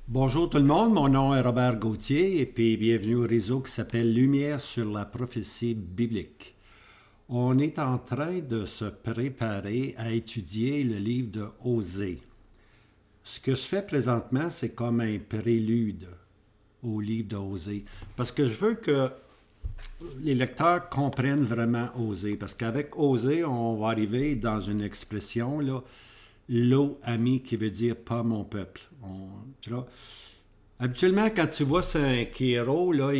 Bonjour tout le monde, mon nom est Robert Gauthier et puis bienvenue au réseau qui s'appelle Lumière sur la prophétie biblique. On est en train de se préparer à étudier le livre de Osée. Ce que je fais présentement, c'est comme un prélude au livre de Osée parce que je veux que les lecteurs comprennent vraiment Osée parce qu'avec Osée, on va arriver dans une expression là, l'eau ami qui veut dire pas mon peuple. Tu vois, habituellement, quand tu vois c'est un kéro, là,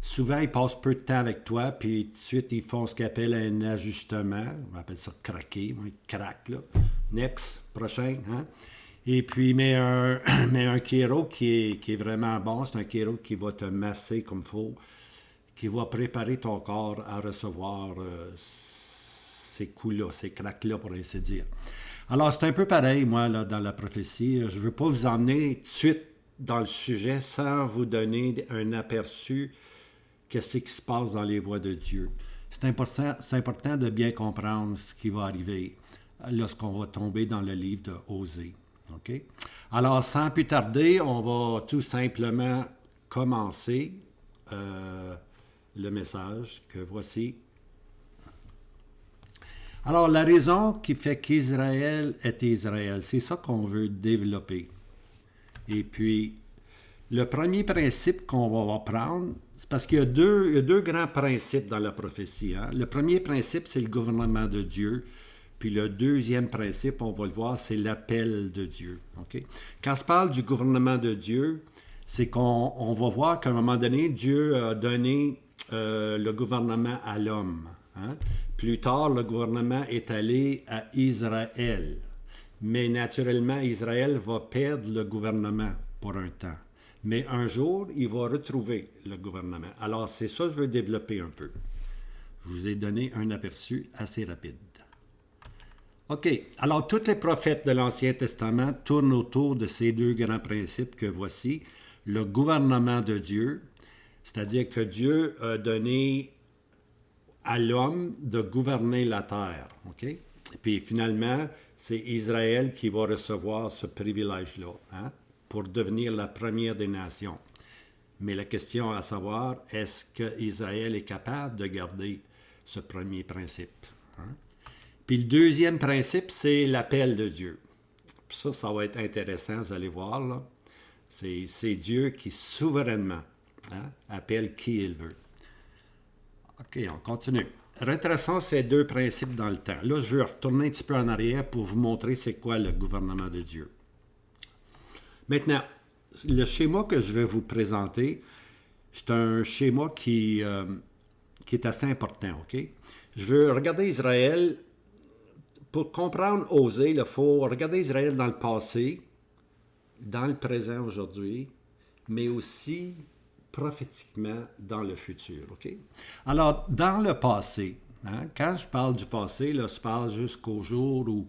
souvent ils passent peu de temps avec toi, puis tout de suite ils font ce qu'ils appellent un ajustement. On appelle ça craquer, moi, ils craquent, là. Next, prochain, hein? Et puis, mais un kéro qui est vraiment bon, c'est un kéro qui va te masser comme il faut, qui va préparer ton corps à recevoir ces coups-là, ces craques-là, pour ainsi dire. Alors, c'est un peu pareil, moi, là, dans la prophétie. Je ne veux pas vous emmener tout de suite dans le sujet sans vous donner un aperçu de ce qui se passe dans les voies de Dieu. C'est important de bien comprendre ce qui va arriver lorsqu'on va tomber dans le livre de Osée. OK? Alors, sans plus tarder, on va tout simplement commencer le message que voici. Alors, la raison qui fait qu'Israël est Israël, c'est ça qu'on veut développer. Et puis, le premier principe qu'on va prendre, c'est parce qu'il y a deux grands principes dans la prophétie. Hein? Le premier principe, c'est le gouvernement de Dieu. Puis le deuxième principe, on va le voir, c'est l'appel de Dieu. Okay? Quand on se parle du gouvernement de Dieu, c'est qu'on va voir qu'à un moment donné, Dieu a donné le gouvernement à l'homme. Hein? Plus tard, le gouvernement est allé à Israël. Mais naturellement, Israël va perdre le gouvernement pour un temps. Mais un jour, il va retrouver le gouvernement. Alors, c'est ça que je veux développer un peu. Je vous ai donné un aperçu assez rapide. OK. Alors, tous les prophètes de l'Ancien Testament tournent autour de ces deux grands principes que voici. Le gouvernement de Dieu, c'est-à-dire que Dieu a donné à l'homme de gouverner la terre. OK? Et puis finalement, c'est Israël qui va recevoir ce privilège-là, hein, pour devenir la première des nations. Mais la question à savoir, est-ce qu'Israël est capable de garder ce premier principe? Hein? Puis le deuxième principe, c'est l'appel de Dieu. Puis ça va être intéressant, vous allez voir. Là. C'est Dieu qui souverainement, hein, appelle qui il veut. OK, on continue. Retraçons ces deux principes dans le temps. Là, je veux retourner un petit peu en arrière pour vous montrer c'est quoi le gouvernement de Dieu. Maintenant, le schéma que je vais vous présenter, c'est un schéma qui est assez important, OK? Je veux regarder Israël. Pour comprendre Osée, il faut regarder Israël dans le passé, dans le présent aujourd'hui, mais aussi prophétiquement dans le futur. OK? Alors, dans le passé, hein, quand je parle du passé, là, je parle jusqu'au jour où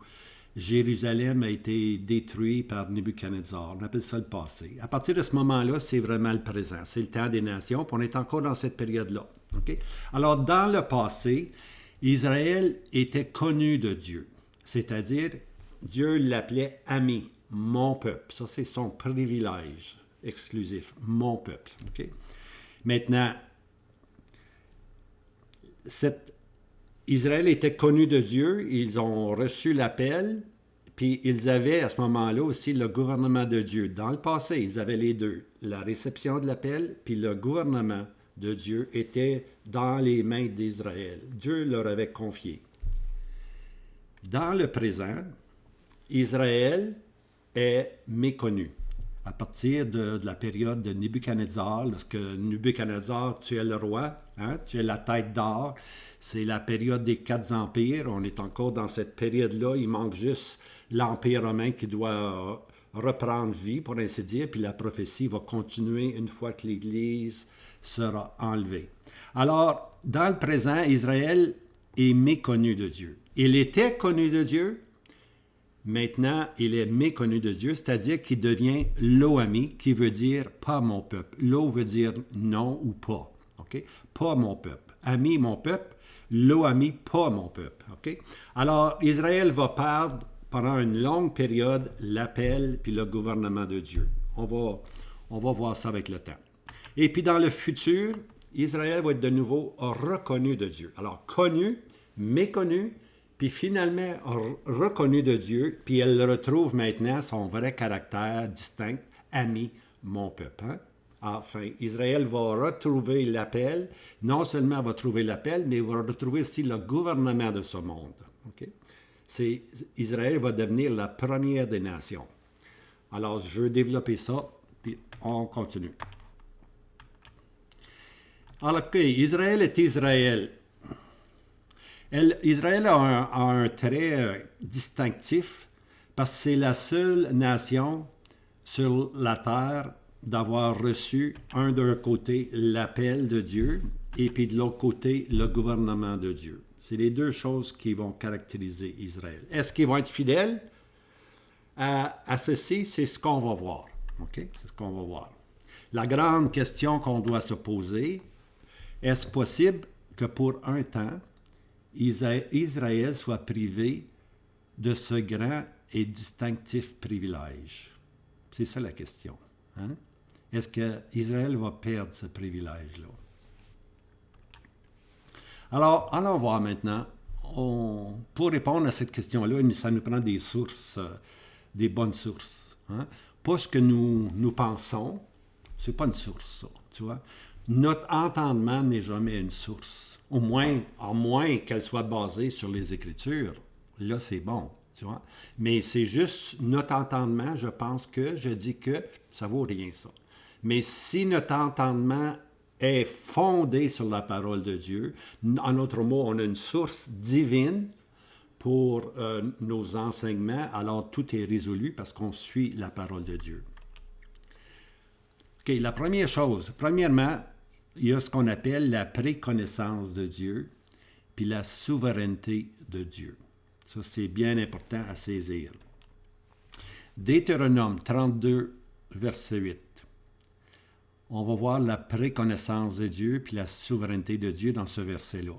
Jérusalem a été détruit par Nebuchadnezzar. On appelle ça le passé. À partir de ce moment-là, c'est vraiment le présent. C'est le temps des nations, puis on est encore dans cette période-là. OK? Alors, dans le passé, Israël était connu de Dieu. C'est-à-dire, Dieu l'appelait ami, mon peuple. Ça, c'est son privilège exclusif, mon peuple. Okay? Maintenant, Israël était connu de Dieu, ils ont reçu l'appel, puis ils avaient à ce moment-là aussi le gouvernement de Dieu. Dans le passé, ils avaient les deux, la réception de l'appel, puis le gouvernement de Dieu était dans les mains d'Israël. Dieu leur avait confié. Dans le présent, Israël est méconnu. À partir de la période de Nebuchadnezzar, lorsque Nebuchadnezzar tuait le roi, hein, tuait la tête d'or, c'est la période des 4 empires. On est encore dans cette période-là. Il manque juste l'Empire romain qui doit reprendre vie, pour ainsi dire, puis la prophétie va continuer une fois que l'Église sera enlevée. Alors, dans le présent, Israël est méconnu de Dieu. Il était connu de Dieu. Maintenant, il est méconnu de Dieu, c'est-à-dire qu'il devient lo-ami, qui veut dire pas mon peuple. Lo veut dire non ou pas. Okay? Pas mon peuple. Ami, mon peuple. Lo-ami, pas mon peuple. Okay? Alors, Israël va pendant une longue période l'appel puis le gouvernement de Dieu. On va voir ça avec le temps. Et puis dans le futur, Israël va être de nouveau reconnu de Dieu. Alors connu, méconnu, puis finalement reconnu de Dieu, puis elle retrouve maintenant son vrai caractère distinct, ami, mon peuple. Hein? Enfin, Israël va retrouver l'appel, non seulement va trouver l'appel, mais va retrouver aussi le gouvernement de ce monde. Okay? Israël va devenir la première des nations. Alors, je veux développer ça, puis on continue. Alors, OK, Israël est Israël. Israël a un trait distinctif parce que c'est la seule nation sur la terre d'avoir reçu d'un côté l'appel de Dieu et puis de l'autre côté le gouvernement de Dieu. C'est les deux choses qui vont caractériser Israël. Est-ce qu'ils vont être fidèles à ceci? C'est ce qu'on va voir. Okay? C'est ce qu'on va voir. La grande question qu'on doit se poser, est-ce possible que pour un temps, Israël soit privé de ce grand et distinctif privilège? C'est ça la question. Hein? Est-ce qu'Israël va perdre ce privilège-là? Alors, allons voir maintenant. Pour répondre à cette question-là, ça nous prend des sources, des bonnes sources. Hein? Pas ce que nous pensons, c'est pas une source, ça, tu vois. Notre entendement n'est jamais une source. En moins qu'elle soit basée sur les Écritures. Là, c'est bon, tu vois. Mais c'est juste notre entendement, je dis que ça vaut rien, ça. Mais si notre entendement est fondé sur la parole de Dieu, en d'autres mots, on a une source divine pour nos enseignements, alors tout est résolu parce qu'on suit la parole de Dieu. OK, la première chose, premièrement, il y a ce qu'on appelle la préconnaissance de Dieu, puis la souveraineté de Dieu. Ça, c'est bien important à saisir. Deutéronome 32, verset 8. On va voir la préconnaissance de Dieu puis la souveraineté de Dieu dans ce verset-là.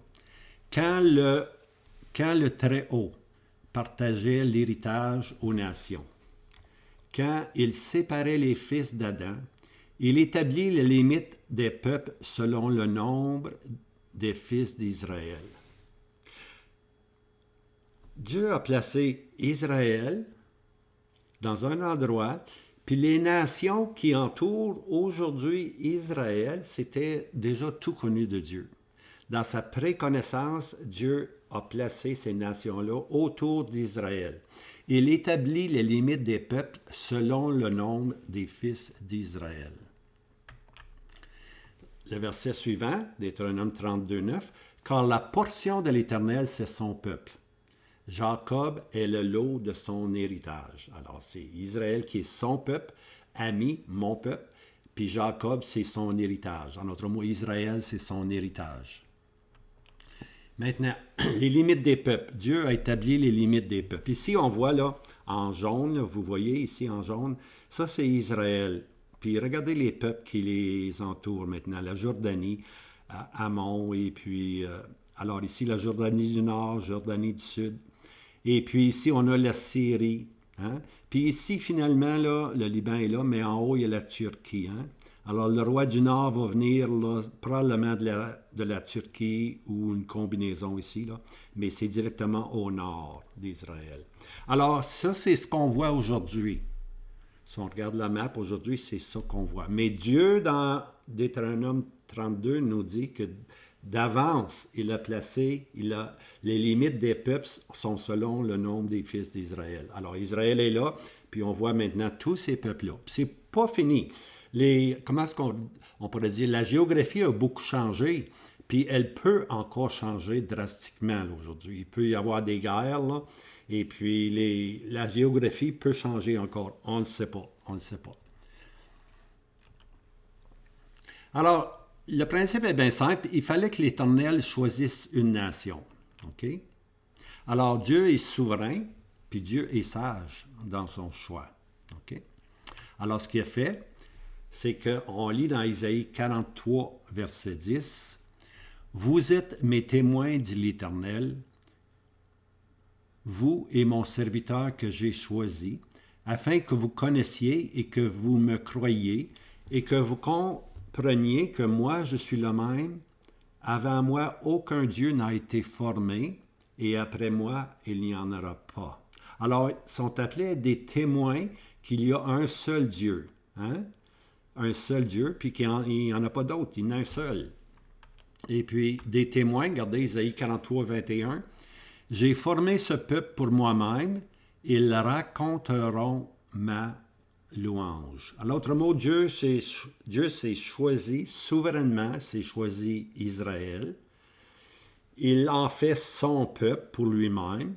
Quand le Très-Haut partageait l'héritage aux nations, quand il séparait les fils d'Adam, il établit les limites des peuples selon le nombre des fils d'Israël. Dieu a placé Israël dans un endroit, puis les nations qui entourent aujourd'hui Israël, c'était déjà tout connu de Dieu. Dans sa préconnaissance, Dieu a placé ces nations-là autour d'Israël. Il établit les limites des peuples selon le nombre des fils d'Israël. Le verset suivant, Deutéronome 32, 9, « Car la portion de l'Éternel, c'est son peuple. Jacob est le lot de son héritage. » Alors, c'est Israël qui est son peuple, ami, mon peuple, puis Jacob, c'est son héritage. En d'autres mots, Israël, c'est son héritage. Maintenant, les limites des peuples. Dieu a établi les limites des peuples. Ici, on voit là, en jaune, vous voyez ici en jaune, ça c'est Israël. Puis regardez les peuples qui les entourent maintenant. La Jordanie, Ammon, et puis, alors ici, la Jordanie du Nord, Jordanie du Sud. Et puis ici, on a la Syrie. Hein? Puis ici, finalement, là, le Liban est là, mais en haut, il y a la Turquie. Hein? Alors, le roi du Nord va venir là, probablement de la Turquie ou une combinaison ici, là, mais c'est directement au nord d'Israël. Alors, ça, c'est ce qu'on voit aujourd'hui. Si on regarde la map aujourd'hui, c'est ça qu'on voit. Mais Dieu, dans Deutéronome 32, nous dit que d'avance, il a placé, les limites des peuples sont selon le nombre des fils d'Israël. Alors, Israël est là, puis on voit maintenant tous ces peuples-là. Puis c'est pas fini. Comment est-ce qu'on pourrait dire, la géographie a beaucoup changé, puis elle peut encore changer drastiquement là, aujourd'hui. Il peut y avoir des guerres, là, et puis la géographie peut changer encore. On ne sait pas. On ne sait pas. Alors, le principe est bien simple. Il fallait que l'Éternel choisisse une nation. OK? Alors, Dieu est souverain, puis Dieu est sage dans son choix. OK? Alors, ce qu'il a fait, c'est qu'on lit dans Isaïe 43, verset 10, « Vous êtes mes témoins, dit l'Éternel, vous et mon serviteur que j'ai choisi, afin que vous connaissiez et que vous me croyiez, et que vous compreniez que moi, je suis le même. Avant moi, aucun Dieu n'a été formé, et après moi, il n'y en aura pas. Alors, ils sont appelés des témoins qu'il y a un seul Dieu. Hein? Un seul Dieu, puis qu'il n'y en a pas d'autre, il y en a un seul. Et puis, des témoins, regardez Isaïe 43, 21. « J'ai formé ce peuple pour moi-même, ils raconteront ma louange. » À l'autre mot, Dieu s'est choisi souverainement, s'est choisi Israël. Il en fait son peuple pour lui-même.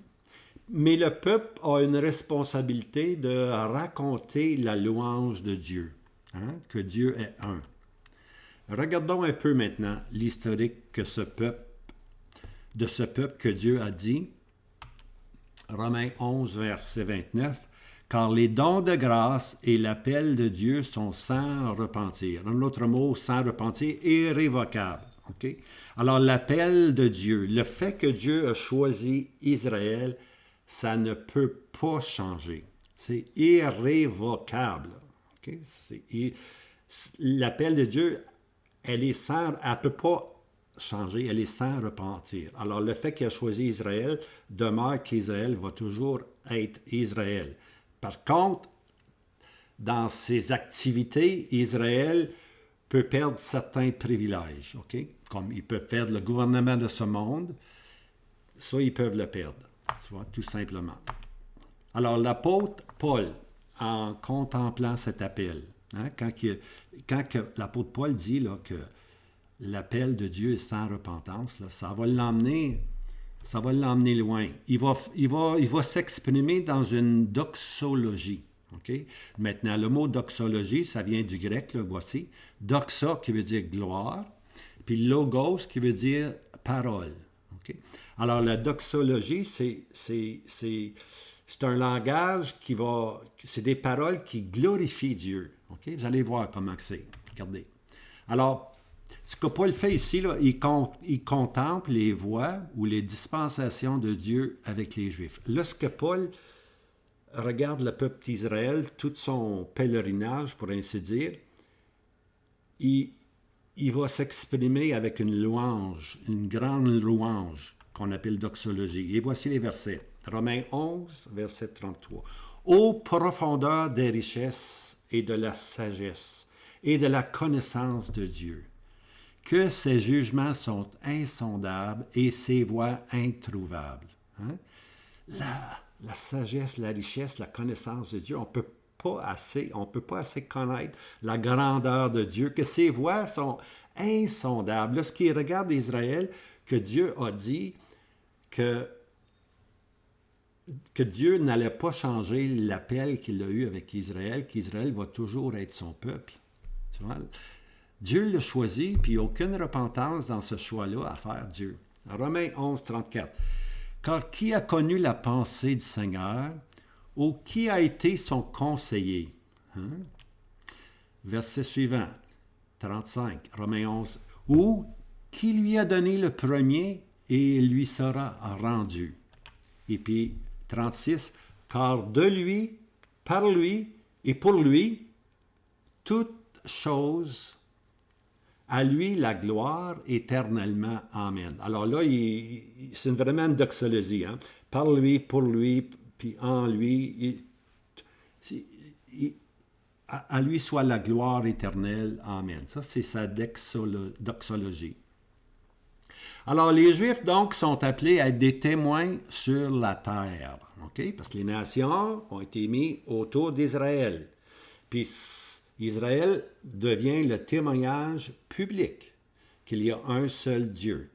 Mais le peuple a une responsabilité de raconter la louange de Dieu, hein, que Dieu est un. Regardons un peu maintenant l'historique de ce peuple que Dieu a dit. Romains 11, verset 29. « Car les dons de grâce et l'appel de Dieu sont sans repentir. » Un autre mot, sans repentir, irrévocable. Okay? Alors, l'appel de Dieu, le fait que Dieu a choisi Israël, ça ne peut pas changer. C'est irrévocable. Okay? L'appel de Dieu, elle ne peut pas changer, elle est sans repentir. Alors, le fait qu'il a choisi Israël demeure qu'Israël va toujours être Israël. Par contre, dans ses activités, Israël peut perdre certains privilèges. Okay? Comme ils peuvent perdre le gouvernement de ce monde, ça, ils peuvent le perdre. Tout simplement. Alors, l'apôtre Paul, en contemplant cet appel, hein, quand l'apôtre Paul dit là, que l'appel de Dieu est sans repentance, là, ça va l'emmener loin. Il va s'exprimer dans une doxologie. Okay? Maintenant, le mot doxologie, ça vient du grec, là, voici. Doxa qui veut dire gloire, puis logos qui veut dire parole. Okay? Alors, la doxologie, c'est un langage c'est des paroles qui glorifient Dieu. Okay? Vous allez voir comment c'est. Regardez. Alors, ce que Paul fait ici, là, il contemple les voies ou les dispensations de Dieu avec les Juifs. Lorsque Paul regarde le peuple d'Israël, tout son pèlerinage, pour ainsi dire, il va s'exprimer avec une louange, une grande louange, qu'on appelle doxologie. Et voici les versets. Romains 11, verset 33. « Ô profondeur des richesses et de la sagesse et de la connaissance de Dieu, que ses jugements sont insondables et ses voies introuvables. Hein? » La sagesse, la richesse, la connaissance de Dieu, on ne peut pas assez connaître la grandeur de Dieu, que ses voies sont insondables. Lorsqu'il regarde Israël, que Dieu a dit que Dieu n'allait pas changer l'appel qu'il a eu avec Israël, qu'Israël va toujours être son peuple. Tu vois? Dieu l'a choisi, puis il n'y a aucune repentance dans ce choix-là à faire, Dieu. Romains 11, 34. « Car qui a connu la pensée du Seigneur, ou qui a été son conseiller? Hein? » Verset suivant, 35, Romains 11. « Ou qui lui a donné le premier et lui sera rendu. » Et puis 36, « Car de lui, par lui et pour lui, toutes choses, à lui la gloire éternellement. Amen. » Alors là, c'est vraiment une doxologie. Hein? Par lui, pour lui, puis en lui. À lui soit la gloire éternelle. Amen. Ça, c'est sa doxologie. Alors, les Juifs, donc, sont appelés à être des témoins sur la terre. Okay? Parce que les nations ont été mises autour d'Israël. Puis, Israël devient le témoignage public qu'il y a un seul Dieu.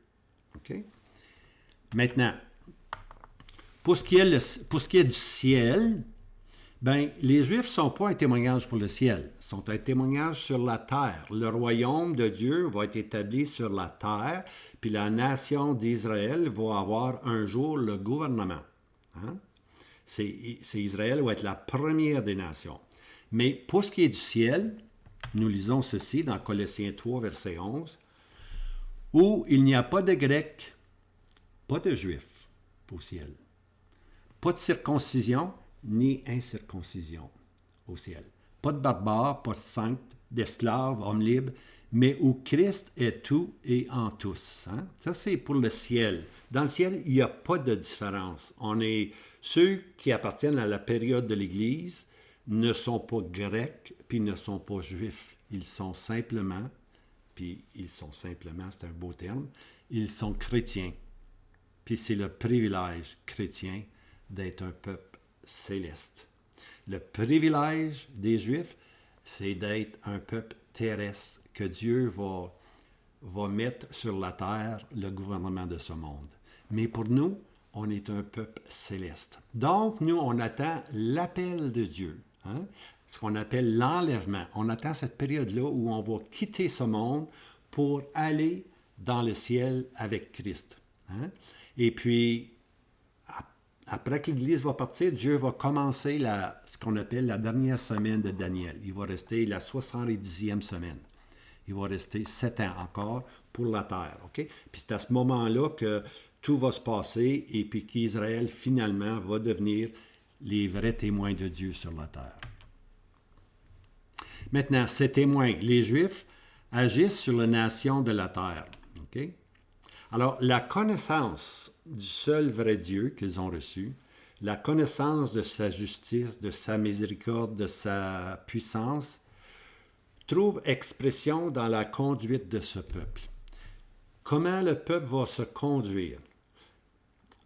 Okay? Maintenant, pour ce qui est du ciel, ben, les Juifs ne sont pas un témoignage pour le ciel, ils sont un témoignage sur la terre. Le royaume de Dieu va être établi sur la terre, puis la nation d'Israël va avoir un jour le gouvernement. Hein? C'est Israël va être la première des nations. Mais pour ce qui est du ciel, nous lisons ceci dans Colossiens 3, verset 11, où il n'y a pas de Grec, pas de Juif au ciel. Pas de circoncision ni incirconcision au ciel. Pas de barbare, pas de sainte, d'esclaves, hommes libres, mais où Christ est tout et en tous. Hein? Ça, c'est pour le ciel. Dans le ciel, il n'y a pas de différence. On est ceux qui appartiennent à la période de l'Église ne sont pas grecs puis ne sont pas juifs. Ils sont simplement, c'est un beau terme, ils sont chrétiens. Puis c'est le privilège chrétien d'être un peuple céleste. Le privilège des Juifs, c'est d'être un peuple terrestre que Dieu va mettre sur la terre le gouvernement de ce monde. Mais pour nous, on est un peuple céleste. Donc, nous, on attend l'appel de Dieu, hein? Ce qu'on appelle l'enlèvement. On attend cette période-là où on va quitter ce monde pour aller dans le ciel avec Christ. Hein? Et puis, après que l'Église va partir, Dieu va commencer ce qu'on appelle la dernière semaine de Daniel. Il va rester la 70e semaine. Il va rester 7 ans encore pour la terre. Okay? Puis c'est à ce moment-là que tout va se passer et puis qu'Israël, finalement, va devenir les vrais témoins de Dieu sur la terre. Maintenant, ces témoins, les Juifs, agissent sur les nations de la terre. Okay? Alors, la connaissance du seul vrai Dieu qu'ils ont reçu, la connaissance de sa justice, de sa miséricorde, de sa puissance, trouve expression dans la conduite de ce peuple. Comment le peuple va se conduire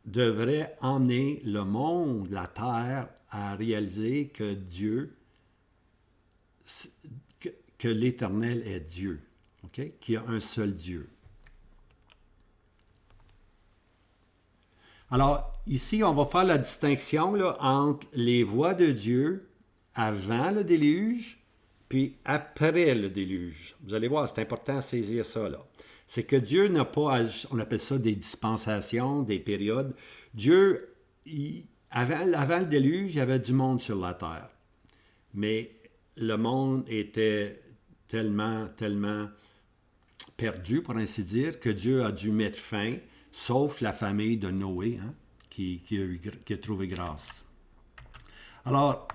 devrait emmener le monde, la terre, à réaliser que Dieu, que l'Éternel est Dieu, okay? Qu'il y a un seul Dieu. Alors, ici, on va faire la distinction là, entre les voies de Dieu avant le déluge, puis après le déluge. Vous allez voir, c'est important de saisir ça, là. C'est que Dieu n'a pas, on appelle ça des dispensations, des périodes. Dieu, avant le déluge, il y avait du monde sur la terre. Mais le monde était tellement perdu, pour ainsi dire, que Dieu a dû mettre fin, sauf la famille de Noé, hein, qui a trouvé grâce. Alors,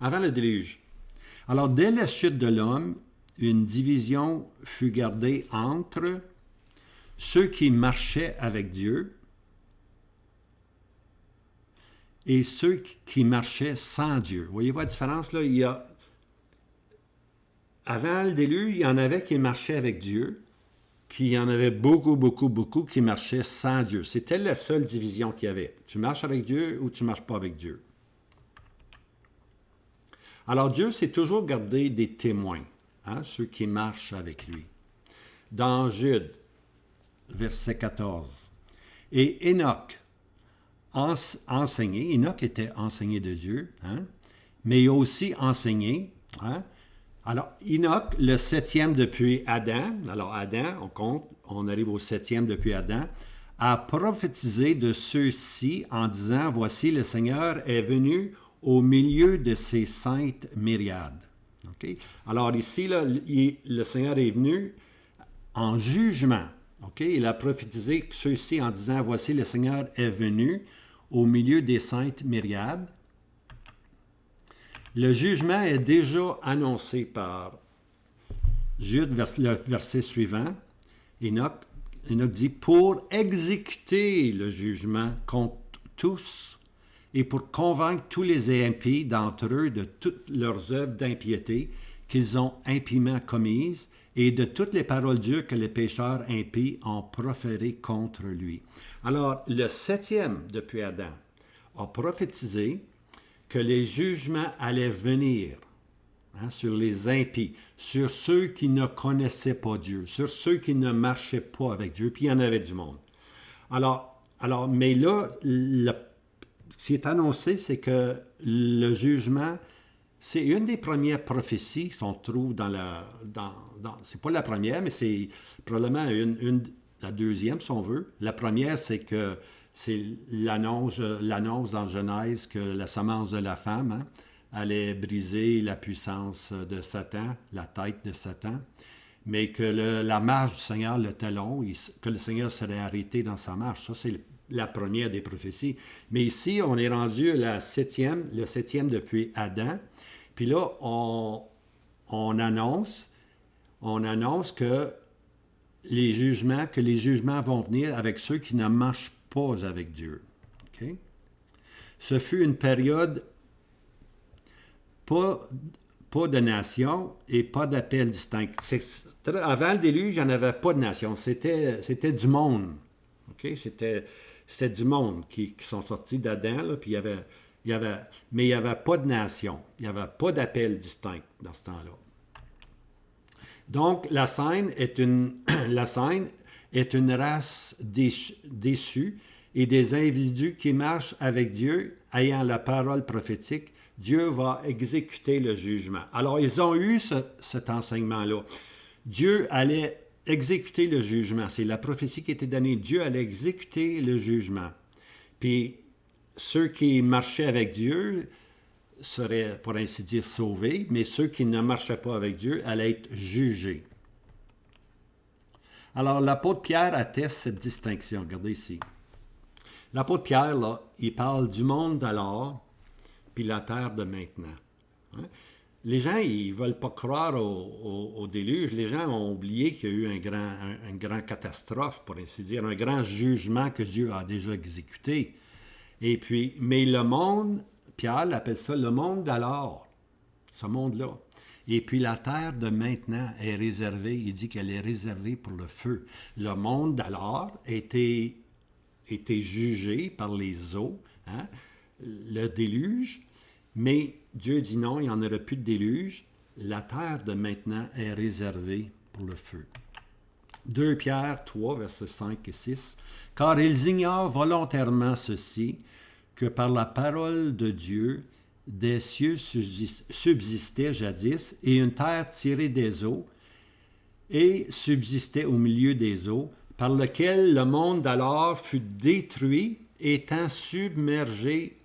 avant le déluge. Alors, dès la chute de l'homme, une division fut gardée entre ceux qui marchaient avec Dieu et ceux qui marchaient sans Dieu. Voyez-vous la différence là? Avant le déluge, il y en avait qui marchaient avec Dieu, puis il y en avait beaucoup qui marchaient sans Dieu. C'était la seule division qu'il y avait. Tu marches avec Dieu ou tu ne marches pas avec Dieu. Alors Dieu s'est toujours gardé des témoins, hein, ceux qui marchent avec lui. Dans Jude, verset 14, et Enoch enseigné, Enoch était enseigné de Dieu, hein, mais il a aussi enseigné, hein. Alors, Enoch, le 7e depuis Adam, alors Adam, on compte, on arrive au 7e depuis Adam, a prophétisé de ceux-ci en disant, voici le Seigneur est venu au milieu de ses saintes myriades. Okay? Alors ici, là, le Seigneur est venu en jugement. Okay? Il a prophétisé ceux-ci en disant, voici le Seigneur est venu au milieu des saintes myriades. Le jugement est déjà annoncé par Jude, le verset suivant. Enoch dit, pour exécuter le jugement contre tous et pour convaincre tous les impies d'entre eux de toutes leurs œuvres d'impiété qu'ils ont impiment commises et de toutes les paroles dures que les pécheurs impies ont proférées contre lui. Alors, le 7e depuis Adam a prophétisé que les jugements allaient venir, hein, sur les impies, sur ceux qui ne connaissaient pas Dieu, sur ceux qui ne marchaient pas avec Dieu, puis il y en avait du monde. Alors mais là, ce qui est annoncé, c'est que le jugement, c'est une des premières prophéties qu'on trouve c'est pas la première, mais c'est probablement la deuxième, si on veut. La première, c'est que c'est l'annonce dans Genèse que la semence de la femme, hein, allait briser la puissance de Satan, la tête de Satan, mais que la marche du Seigneur, le talon, que le Seigneur serait arrêté dans sa marche. Ça, c'est la première des prophéties. Mais ici, on est rendu à le septième depuis Adam. Puis là, on annonce que les jugements vont venir avec ceux qui ne marchent pas avec Dieu. Okay? Ce fut une période pas de nation et pas d'appel distinct. Avant le déluge, il n'y en avait pas de nation. C'était du monde. Okay? C'était du monde qui sont sortis d'Adam, là, puis mais il n'y avait pas de nation. Il n'y avait pas d'appel distinct dans ce temps-là. Donc, la scène est une race déçue et des individus qui marchent avec Dieu, ayant la parole prophétique. Dieu va exécuter le jugement. Alors, ils ont eu cet enseignement-là. Dieu allait exécuter le jugement. C'est la prophétie qui était donnée. Dieu allait exécuter le jugement. Puis, ceux qui marchaient avec Dieu seraient, pour ainsi dire, sauvés, mais ceux qui ne marchaient pas avec Dieu allaient être jugés. Alors, l'apôtre Pierre atteste cette distinction. Regardez ici. L'apôtre Pierre, là, il parle du monde d'alors, puis la terre de maintenant. Hein? Les gens, ils ne veulent pas croire au déluge. Les gens ont oublié qu'il y a eu une grande catastrophe, pour ainsi dire, un grand jugement que Dieu a déjà exécuté. Et puis, mais le monde, Pierre appelle ça le monde d'alors, ce monde-là. Et puis la terre de maintenant est réservée, il dit qu'elle est réservée pour le feu. Le monde d'alors était jugé par les eaux, hein, le déluge, mais Dieu dit non, il n'y en aura plus de déluge. La terre de maintenant est réservée pour le feu. 2 Pierre 3, versets 5 et 6. « Car ils ignorent volontairement ceci, que par la parole de Dieu, des cieux subsistaient jadis, et une terre tirée des eaux, et subsistait au milieu des eaux, par lequel le monde d'alors fut détruit, étant submergé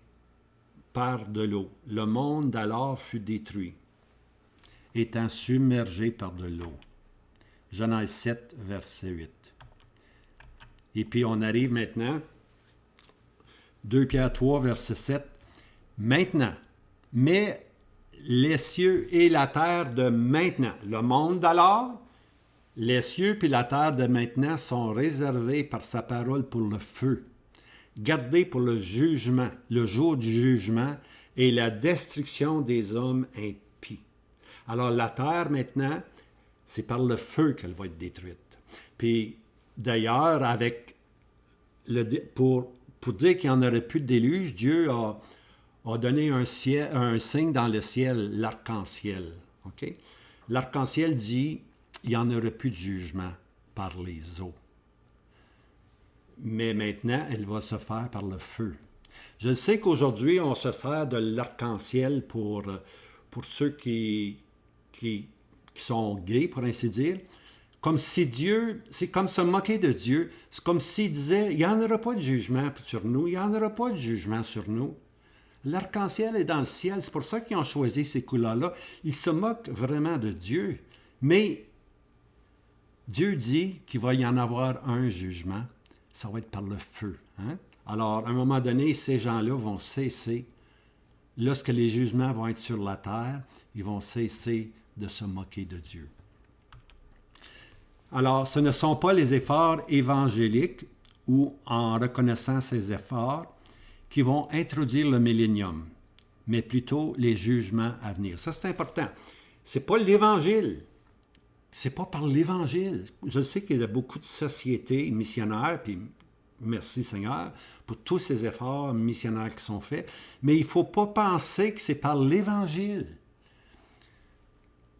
par de l'eau. Le monde d'alors fut détruit, étant submergé par de l'eau. » Genèse 7, verset 8. Et puis on arrive maintenant, 2 Pierre 3, verset 7. Maintenant, mais les cieux et la terre de maintenant, le monde d'alors, les cieux et la terre de maintenant sont réservés par sa parole pour le feu, gardés pour le jugement, le jour du jugement et la destruction des hommes impies. Alors la terre maintenant, c'est par le feu qu'elle va être détruite. Puis d'ailleurs, pour dire qu'il n'y en aurait plus de déluge, Dieu a donné un signe dans le ciel, l'arc-en-ciel. Okay? L'arc-en-ciel dit il n'y en aurait plus de jugement par les eaux. Mais maintenant, elle va se faire par le feu. Je sais qu'aujourd'hui, on se sert de l'arc-en-ciel pour ceux qui sont gays, pour ainsi dire. Comme si Dieu, c'est comme se moquer de Dieu. C'est comme s'il disait, il n'y en aura pas de jugement sur nous, il n'y en aura pas de jugement sur nous. L'arc-en-ciel est dans le ciel, c'est pour ça qu'ils ont choisi ces couleurs-là. Ils se moquent vraiment de Dieu. Mais Dieu dit qu'il va y en avoir un jugement, ça va être par le feu. Hein? Alors, à un moment donné, ces gens-là vont cesser. Lorsque les jugements vont être sur la terre, ils vont cesser de se moquer de Dieu. Alors, ce ne sont pas les efforts évangéliques ou en reconnaissant ces efforts qui vont introduire le millénium, mais plutôt les jugements à venir. Ça, c'est important. Ce n'est pas l'Évangile. C'est pas par l'Évangile. Je sais qu'il y a beaucoup de sociétés missionnaires, puis merci Seigneur pour tous ces efforts missionnaires qui sont faits, mais il ne faut pas penser que c'est par l'Évangile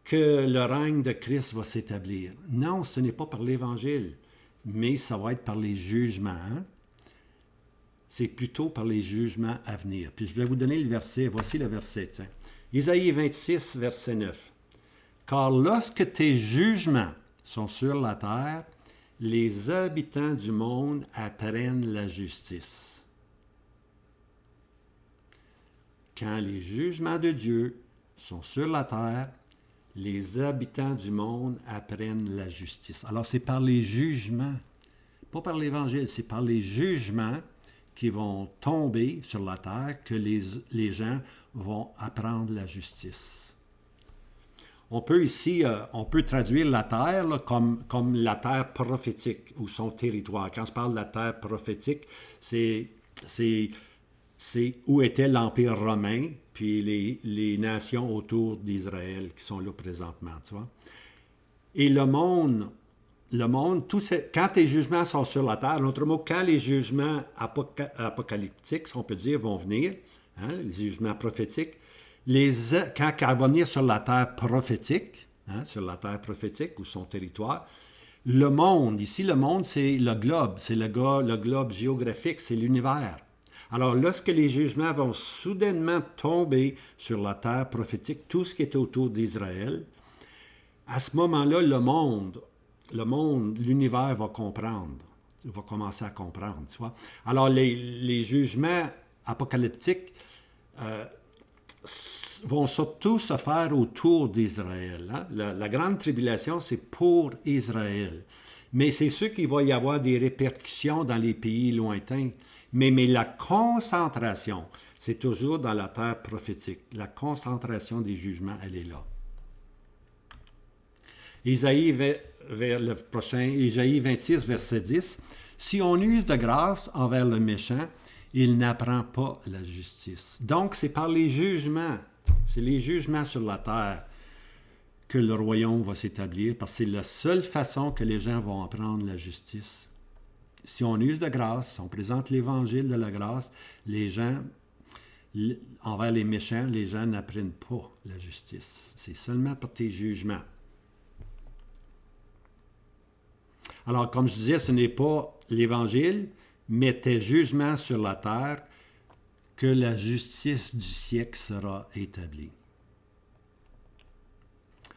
que le règne de Christ va s'établir. Non, ce n'est pas par l'Évangile, mais ça va être par les jugements. Hein? C'est plutôt par les jugements à venir. Puis je vais vous donner le verset. Voici le verset. Tiens. Isaïe 26, verset 9. « Car lorsque tes jugements sont sur la terre, les habitants du monde apprennent la justice. » Quand les jugements de Dieu sont sur la terre, les habitants du monde apprennent la justice. Alors, c'est par les jugements, pas par l'Évangile, c'est par les jugements qui vont tomber sur la terre que les gens vont apprendre la justice. On peut ici, on peut traduire la terre là, comme la terre prophétique ou son territoire. Quand je parle de la terre prophétique, c'est où était l'Empire romain, puis les nations autour d'Israël qui sont là présentement, tu vois. Et le monde, quand les jugements sont sur la terre, en autre mot, quand les jugements apocalyptiques, on peut dire, vont venir, hein, les jugements prophétiques, quand elle va venir sur la terre prophétique, hein, sur la terre prophétique ou son territoire, le monde, ici le monde, c'est le globe, c'est le globe géographique, c'est l'univers. Alors, lorsque les jugements vont soudainement tomber sur la terre prophétique, tout ce qui est autour d'Israël, à ce moment-là, le monde, l'univers va comprendre, va commencer à comprendre, tu vois. Alors, les jugements apocalyptiques vont surtout se faire autour d'Israël. Hein? La grande tribulation, c'est pour Israël. Mais c'est sûr qu'il va y avoir des répercussions dans les pays lointains. Mais la concentration, c'est toujours dans la terre prophétique. La concentration des jugements, elle est là. Isaïe 26, verset 10. « Si on use de grâce envers le méchant, il n'apprend pas la justice. » Donc, c'est par les jugements, c'est les jugements sur la terre que le royaume va s'établir, parce que c'est la seule façon que les gens vont apprendre la justice. Si on use de grâce, si on présente l'évangile de la grâce, les gens, envers les méchants, les gens n'apprennent pas la justice. C'est seulement par tes jugements. Alors, comme je disais, ce n'est pas l'évangile, mais tes jugements sur la terre que la justice du siècle sera établie.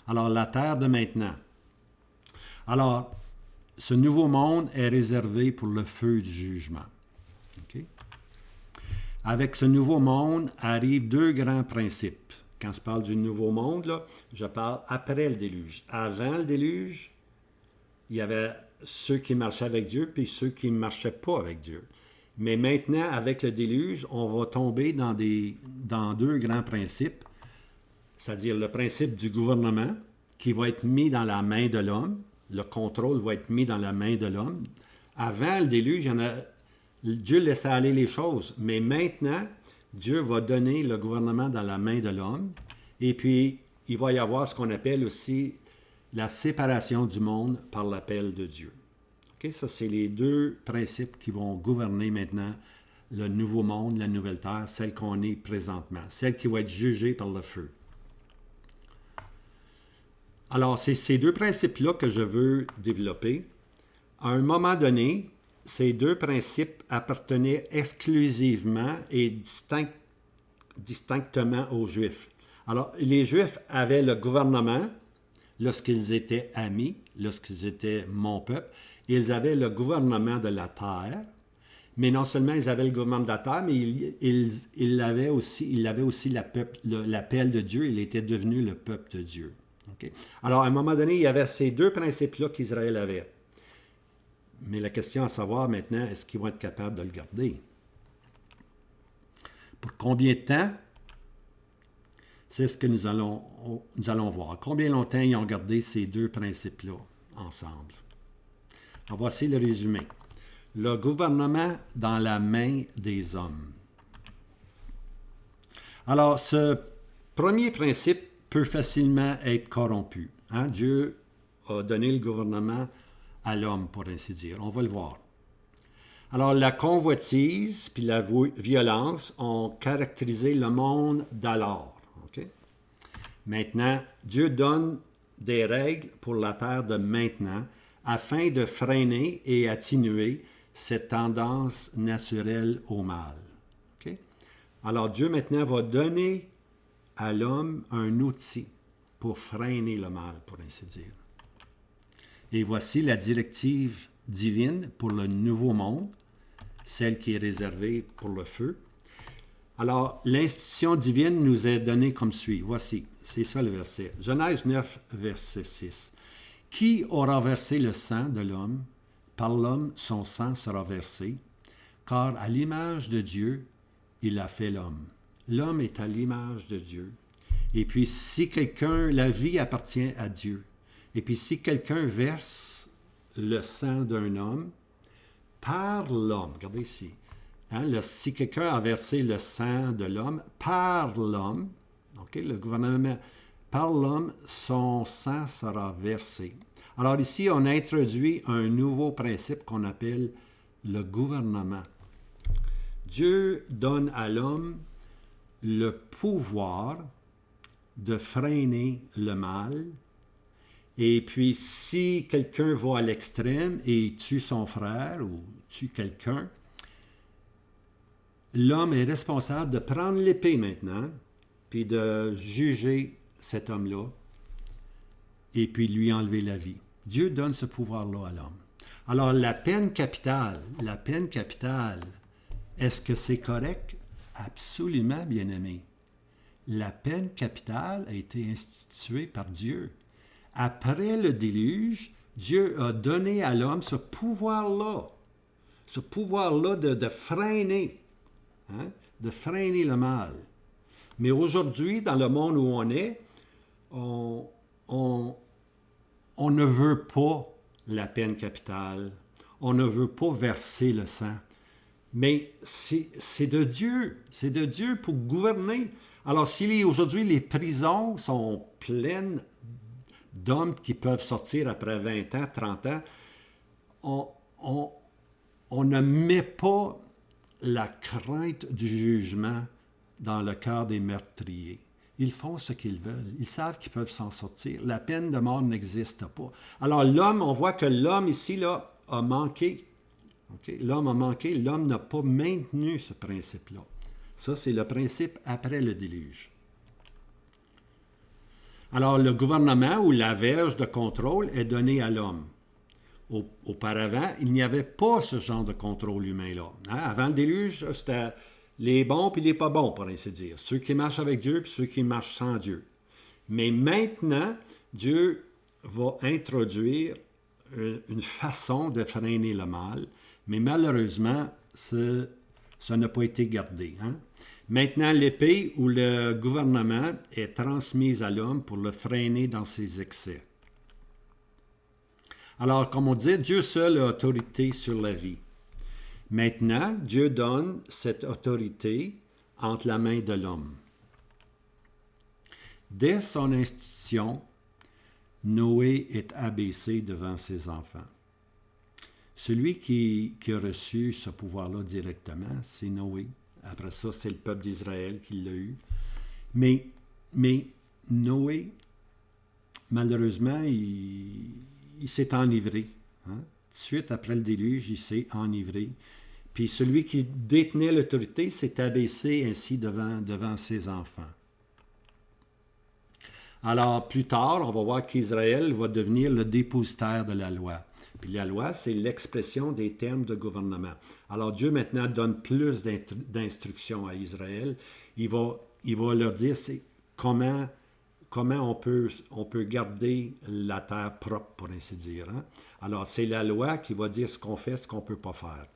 Alors, la terre de maintenant. Alors, ce nouveau monde est réservé pour le feu du jugement. Okay? Avec ce nouveau monde arrivent deux grands principes. Quand je parle du nouveau monde, là, je parle après le déluge. Avant le déluge, il y avait ceux qui marchaient avec Dieu puis ceux qui ne marchaient pas avec Dieu. Mais maintenant, avec le déluge, on va tomber dans deux grands principes, c'est-à-dire le principe du gouvernement qui va être mis dans la main de l'homme. Le contrôle va être mis dans la main de l'homme. Avant le déluge, Dieu laissait aller les choses. Mais maintenant, Dieu va donner le gouvernement dans la main de l'homme. Et puis, il va y avoir ce qu'on appelle aussi la séparation du monde par l'appel de Dieu. Okay? Ça, c'est les deux principes qui vont gouverner maintenant le nouveau monde, la nouvelle terre, celle qu'on est présentement, celle qui va être jugée par le feu. Alors, c'est ces deux principes-là que je veux développer. À un moment donné, ces deux principes appartenaient exclusivement et distinctement aux Juifs. Alors, les Juifs avaient le gouvernement lorsqu'ils étaient amis, lorsqu'ils étaient mon peuple. Ils avaient le gouvernement de la terre, mais non seulement ils avaient le gouvernement de la terre, mais ils avaient aussi l'appel de Dieu. Il était devenu le peuple de Dieu. Okay? Alors, à un moment donné, il y avait ces deux principes-là qu'Israël avait. Mais la question à savoir maintenant, est-ce qu'ils vont être capables de le garder? Pour combien de temps? C'est ce que nous allons voir. Combien longtemps ils ont gardé ces deux principes-là ensemble? Alors, voici le résumé. Le gouvernement dans la main des hommes. Alors, ce premier principe peut facilement être corrompu. Hein? Dieu a donné le gouvernement à l'homme, pour ainsi dire. On va le voir. Alors, la convoitise puis la violence ont caractérisé le monde d'alors. Okay? Maintenant, Dieu donne des règles pour la terre de maintenant afin de freiner et atténuer cette tendance naturelle au mal. Okay? Alors, Dieu maintenant va donner à l'homme un outil pour freiner le mal, pour ainsi dire. Et voici la directive divine pour le nouveau monde, celle qui est réservée pour le feu. Alors, l'institution divine nous est donnée comme suit. Voici, c'est ça le verset. Genèse 9, verset 6. « Qui aura versé le sang de l'homme? Par l'homme, son sang sera versé. car à l'image de Dieu, il a fait l'homme. L'homme est à l'image de Dieu. Et puis, si la vie appartient à Dieu. Et puis, si quelqu'un verse le sang d'un homme, par l'homme, regardez ici, hein, si quelqu'un a versé le sang de l'homme, par l'homme, okay, le gouvernement, par l'homme, son sang sera versé. Alors ici, on introduit un nouveau principe qu'on appelle le gouvernement. Dieu donne à l'homme le pouvoir de freiner le mal. Et puis, si quelqu'un va à l'extrême et tue son frère ou tue quelqu'un, l'homme est responsable de prendre l'épée maintenant, puis de juger cet homme-là, et puis lui enlever la vie. Dieu donne ce pouvoir-là à l'homme. Alors, la peine capitale, est-ce que c'est correct? Absolument, bien-aimé. La peine capitale a été instituée par Dieu. Après le déluge, Dieu a donné à l'homme ce pouvoir-là de freiner, hein, de freiner le mal. Mais aujourd'hui, dans le monde où on est, on ne veut pas la peine capitale, on ne veut pas verser le sang. Mais c'est de Dieu pour gouverner. Alors, si aujourd'hui les prisons sont pleines d'hommes qui peuvent sortir après 20 ans, 30 ans, on ne met pas la crainte du jugement dans le cœur des meurtriers. Ils font ce qu'ils veulent. Ils savent qu'ils peuvent s'en sortir. La peine de mort n'existe pas. Alors l'homme, on voit que l'homme ici là, a manqué. Okay? L'homme a manqué. L'homme n'a pas maintenu ce principe-là. Ça, c'est le principe après le déluge. Alors, le gouvernement ou la verge de contrôle est donnée à l'homme. Auparavant, il n'y avait pas ce genre de contrôle humain-là. Hein? Avant le déluge, c'était les bons puis les pas bons, pour ainsi dire. Ceux qui marchent avec Dieu puis ceux qui marchent sans Dieu. Mais maintenant, Dieu va introduire une façon de freiner le mal, mais malheureusement, ça n'a pas été gardé. Hein? Maintenant, l'épée ou le gouvernement est transmise à l'homme pour le freiner dans ses excès. Alors, comme on dit, Dieu seul a autorité sur la vie. Maintenant, Dieu donne cette autorité entre la main de l'homme. Dès son institution, Noé est abaissé devant ses enfants. Celui qui a reçu ce pouvoir-là directement, c'est Noé. Après ça, c'est le peuple d'Israël qui l'a eu. Mais Noé, malheureusement, il s'est enivré. Hein? Tout de suite après le déluge, il s'est enivré. Puis celui qui détenait l'autorité s'est abaissé ainsi devant ses enfants. Alors, plus tard, on va voir qu'Israël va devenir le dépositaire de la loi. Puis la loi, c'est l'expression des termes de gouvernement. Alors Dieu maintenant donne plus d'instructions à Israël. Il va leur dire comment on peut garder la terre propre, pour ainsi dire. Hein? Alors c'est la loi qui va dire ce qu'on fait, ce qu'on ne peut pas faire.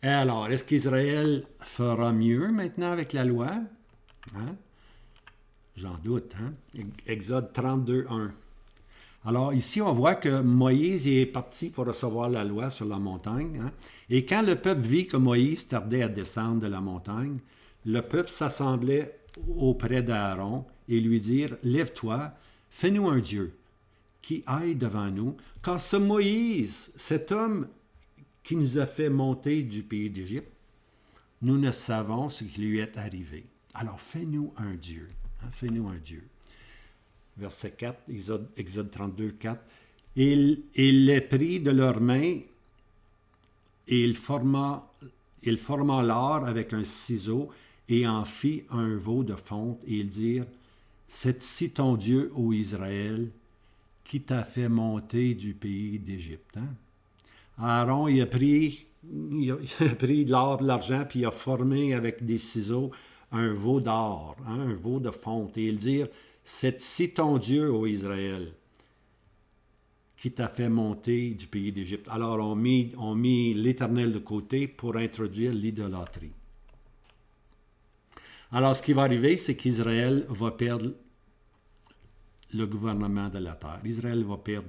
Et alors, est-ce qu'Israël fera mieux maintenant avec la loi? Hein? J'en doute. Hein? Exode 32, 1. Alors ici, on voit que Moïse est parti pour recevoir la loi sur la montagne. Hein? Et quand le peuple vit que Moïse tardait à descendre de la montagne, le peuple s'assemblait auprès d'Aaron et lui dire, « Lève-toi, fais-nous un Dieu qui aille devant nous, car ce Moïse, cet homme qui nous a fait monter du pays d'Égypte, nous ne savons ce qui lui est arrivé. Alors fais-nous un Dieu. Hein? Fais-nous un Dieu. » Verset 4, Exode 32, 4. Il les prit de leurs mains et il forma l'or avec un ciseau et en fit un veau de fonte. Et ils dirent, c'est ici ton Dieu, ô Israël, qui t'a fait monter du pays d'Égypte. Hein? Aaron, il a pris de l'or, de l'argent, puis il a formé avec des ciseaux un veau d'or, hein, un veau de fonte. Et ils dirent, c'est ici ton Dieu, ô Israël, qui t'a fait monter du pays d'Égypte. Alors, on mit l'Éternel de côté pour introduire l'idolâtrie. Alors, ce qui va arriver, c'est qu'Israël va perdre le gouvernement de la terre. Israël va perdre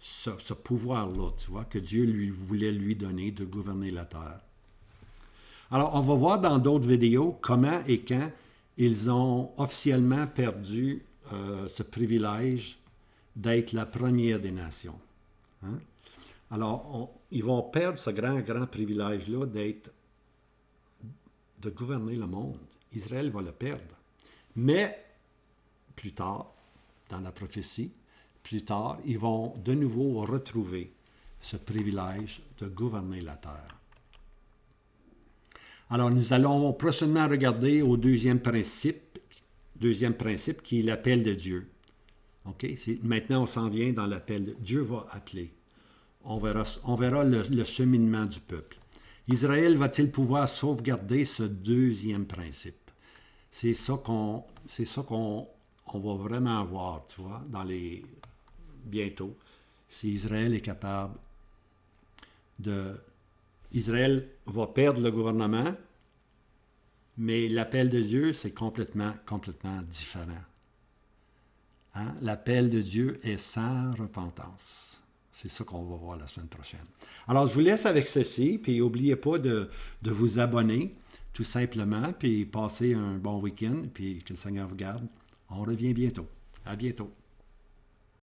ce pouvoir-là, tu vois, que Dieu voulait lui donner de gouverner la terre. Alors, on va voir dans d'autres vidéos comment et quand ils ont officiellement perdu ce privilège d'être la première des nations. Hein? Alors, ils vont perdre ce grand privilège-là de gouverner le monde. Israël va le perdre. Mais, plus tard, dans la prophétie, plus tard, ils vont de nouveau retrouver ce privilège de gouverner la terre. Alors, nous allons prochainement regarder au deuxième principe qui est l'appel de Dieu. Okay? Maintenant, on s'en vient dans l'appel. Dieu va appeler. On verra le cheminement du peuple. Israël va-t-il pouvoir sauvegarder ce deuxième principe? C'est ça qu'on va vraiment voir, tu vois, bientôt. Si Israël est capable Israël va perdre le gouvernement, mais l'appel de Dieu, c'est complètement différent. Hein? L'appel de Dieu est sans repentance. C'est ça qu'on va voir la semaine prochaine. Alors, je vous laisse avec ceci, puis n'oubliez pas de vous abonner, tout simplement, puis passez un bon week-end, puis que le Seigneur vous garde. On revient bientôt. À bientôt.